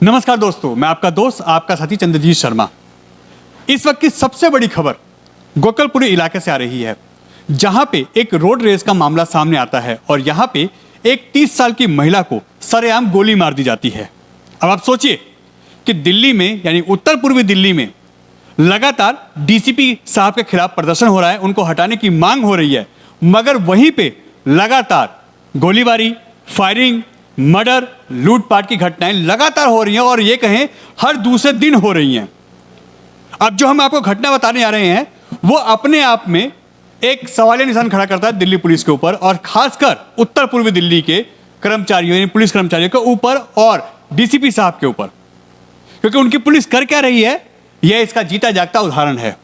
नमस्कार दोस्तों, मैं आपका दोस्त आपका साथी चंद्रजीत शर्मा। इस वक्त की सबसे बड़ी खबर गोकलपुरी इलाके से आ रही है, जहां पे एक रोड रेस का मामला सामने आता है और यहां पे एक 30 साल की महिला को सरेआम गोली मार दी जाती है। अब आप सोचिए कि दिल्ली में यानी उत्तर पूर्वी दिल्ली में लगातार डीसीपी साहब के खिलाफ प्रदर्शन हो रहा है, उनको हटाने की मांग हो रही है, मगर वहीं पे लगातार गोलीबारी, फायरिंग, मर्डर, लूटपाट की घटनाएं लगातार हो रही हैं और ये कहें हर दूसरे दिन हो रही हैं। अब जो हम आपको घटना बताने जा रहे हैं वो अपने आप में एक सवालिया निशान खड़ा करता है दिल्ली पुलिस के ऊपर और खासकर उत्तर पूर्वी दिल्ली के कर्मचारियों यानी पुलिस कर्मचारियों के ऊपर और डीसीपी साहब के ऊपर, क्योंकि उनकी पुलिस कर क्या रही है यह इसका जीता जागता उदाहरण है।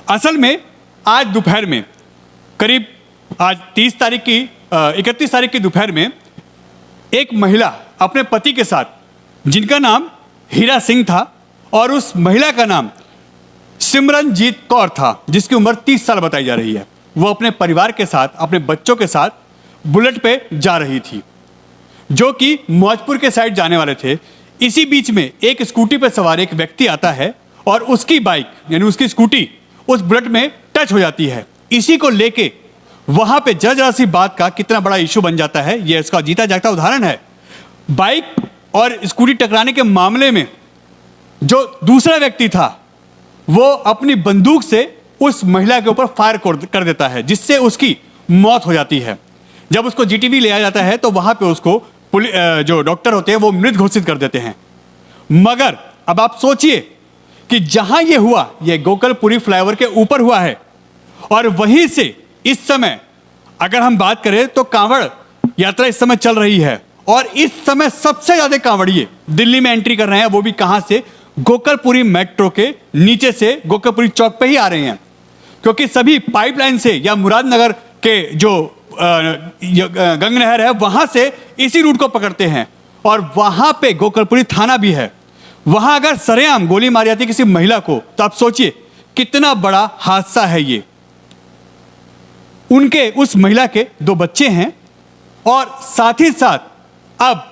असल में आज दोपहर में करीब आज 31 तारीख की दोपहर में एक महिला अपने पति के साथ, जिनका नाम हीरा सिंह था और उस महिला का नाम सिमरनजीत कौर था, जिसकी उम्र 30 साल बताई जा रही है, वो अपने परिवार के साथ, अपने बच्चों के साथ बुलेट पे जा रही थी, जो कि मौजपुर के साइड जाने वाले थे। इसी बीच में एक स्कूटी पर सवार एक व्यक्ति आता है और उसकी बाइक यानी उसकी स्कूटी उस बुलेट में टच हो जाती है। इसी को लेके वहां पे जरा सी बात का कितना बड़ा इशू बन जाता है, यह इसका जीता जागता उदाहरण है। बाइक और स्कूटी टकराने के मामले में जो दूसरा व्यक्ति था वो अपनी बंदूक से उस महिला के ऊपर फायर कर देता है, जिससे उसकी मौत हो जाती है। जब उसको जीटीबी ले जाता है तो वहां पे उसको जो डॉक्टर होते हैं वो मृत घोषित कर देते हैं। मगर अब आप सोचिए कि जहां ये हुआ ये गोकलपुरी फ्लाईओवर के ऊपर हुआ है और वहीं से इस समय अगर हम बात करें तो कांवड़ यात्रा इस समय चल रही है और इस समय सबसे ज्यादा कांवड़िए दिल्ली में एंट्री कर रहे हैं। वो भी कहां से? गोकलपुरी मेट्रो के नीचे से गोकलपुरी चौक पे ही आ रहे हैं, क्योंकि सभी पाइपलाइन से या मुरादनगर के जो गंग नहर है वहां से इसी रूट को पकड़ते हैं और वहां पे गोकलपुरी थाना भी है। वहां अगर सरेआम गोली मारी जाती किसी महिला को तो आप सोचिए कितना बड़ा हादसा है ये। उनके उस महिला के 2 बच्चे हैं और साथ ही साथ अब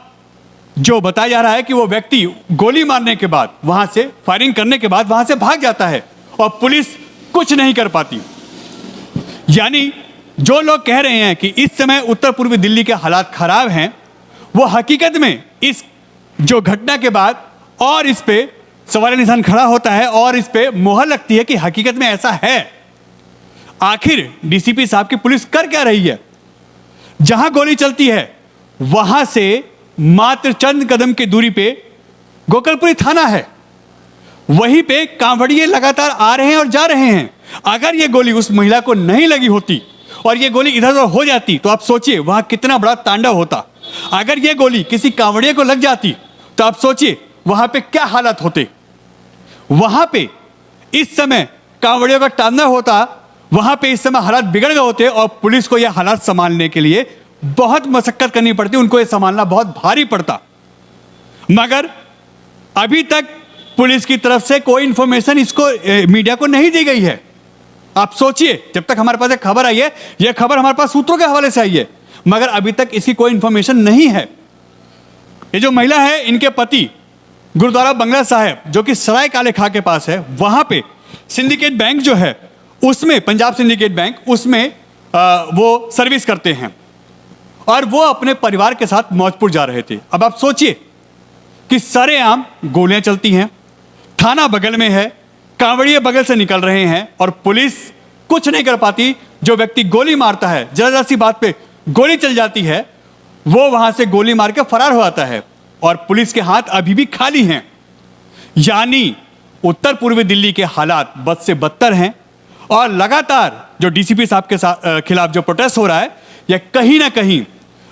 जो बताया जा रहा है कि वो व्यक्ति गोली मारने के बाद वहां से फायरिंग करने के बाद वहां से भाग जाता है और पुलिस कुछ नहीं कर पाती। यानी जो लोग कह रहे हैं कि इस समय उत्तर पूर्वी दिल्ली के हालात खराब हैं, वो हकीकत में इस जो घटना के बाद और इस पे सवाल निशान खड़ा होता है और इस पे मोहर लगती है कि हकीकत में ऐसा है। आखिर डीसीपी साहब की पुलिस कर क्या रही है? जहां गोली चलती है वहां से मात्र चंद कदम की दूरी पे गोकलपुरी थाना है, वहीं पे कांवड़िए लगातार आ रहे हैं और जा रहे हैं। अगर ये गोली उस महिला को नहीं लगी होती और ये गोली इधर उधर हो जाती तो आप सोचिए वहां कितना बड़ा तांडव होता। अगर ये गोली किसी कांवड़िए को लग जाती तो आप सोचिए वहां पे क्या हालत होते। वहां पे इस समय कांवड़ियों का तांडव होता, वहां पे इस समय हालात बिगड़ गए होते और पुलिस को यह हालात संभालने के लिए बहुत मशक्कत करनी पड़ती, उनको यह संभालना बहुत भारी पड़ता। मगर अभी तक पुलिस की तरफ से कोई इंफॉर्मेशन इसको मीडिया को नहीं दी गई है। आप सोचिए जब तक हमारे पास एक खबर आई है, यह खबर हमारे पास सूत्रों के हवाले से आई है, मगर अभी तक इसकी कोई इंफॉर्मेशन नहीं है। ये जो महिला है इनके पति गुरुद्वारा बंगला साहब जो कि सराय काले खां के पास है, वहां पे सिंडिकेट बैंक जो है उसमें, पंजाब सिंडिकेट बैंक, उसमें वो सर्विस करते हैं और वो अपने परिवार के साथ मौजपुर जा रहे थे। अब आप सोचिए कि सरेआम गोलियां चलती हैं, थाना बगल में है, कांवड़िए बगल से निकल रहे हैं और पुलिस कुछ नहीं कर पाती। जो व्यक्ति गोली मारता है, जरा सी बात पे गोली चल जाती है, वो वहां से गोली मार के फरार हो जाता है और पुलिस के हाथ अभी भी खाली हैं। यानी उत्तर पूर्वी दिल्ली के हालात बद से बदतर हैं और लगातार जो डीसीपी साहब के खिलाफ जो प्रोटेस्ट हो रहा है यह कहीं ना कहीं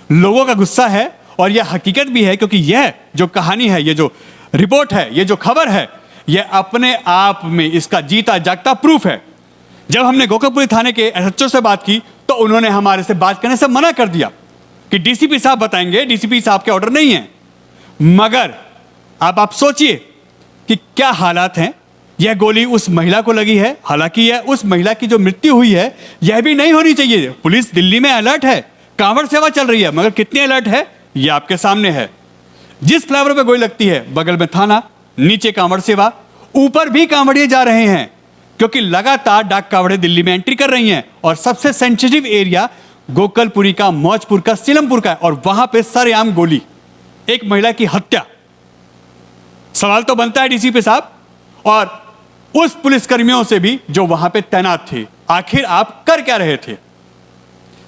लोगों का गुस्सा है और यह हकीकत भी है, क्योंकि यह जो कहानी है, ये जो रिपोर्ट है, ये जो खबर है, यह अपने आप में इसका जीता जागता प्रूफ है। जब हमने गोकलपुरी थाने के एसएचओ से बात की तो उन्होंने हमारे से बात करने से मना कर दिया कि डीसीपी साहब बताएंगे, डीसीपी साहब के ऑर्डर नहीं है। मगर अब आप सोचिए कि क्या हालात हैं। यह गोली उस महिला को लगी है, हालांकि यह उस महिला की जो मृत्यु हुई है यह भी नहीं होनी चाहिए। पुलिस दिल्ली में अलर्ट है, कांवड़ सेवा चल रही है, मगर कितनी अलर्ट है यह आपके सामने है। जिस फ्लाईओवर पे गोली लगती है बगल में थाना, नीचे कांवड़ सेवा, ऊपर भी कांवड़िए जा रहे हैं क्योंकि लगातार डाक कांवड़े दिल्ली में एंट्री कर रही हैं और सबसे सेंसिटिव एरिया गोकलपुरी का, मौजपुर का, सीलमपुर का है और वहां पे सरेआम गोली, एक महिला की हत्या। सवाल तो बनता है डीसीपी साहब और उस पुलिसकर्मियों से भी जो वहां पे तैनात थे, आखिर आप कर क्या रहे थे?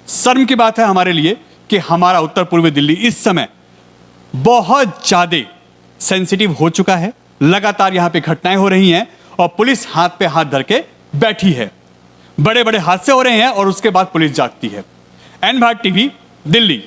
शर्म की बात है हमारे लिए कि हमारा उत्तर पूर्वी दिल्ली इस समय बहुत ज्यादा सेंसिटिव हो चुका है। लगातार यहां पे घटनाएं हो रही हैं और पुलिस हाथ पे हाथ धर के बैठी है। बड़े बड़े हादसे हो रहे हैं और उसके बाद पुलिस जागती है। एन भारत टीवी, दिल्ली।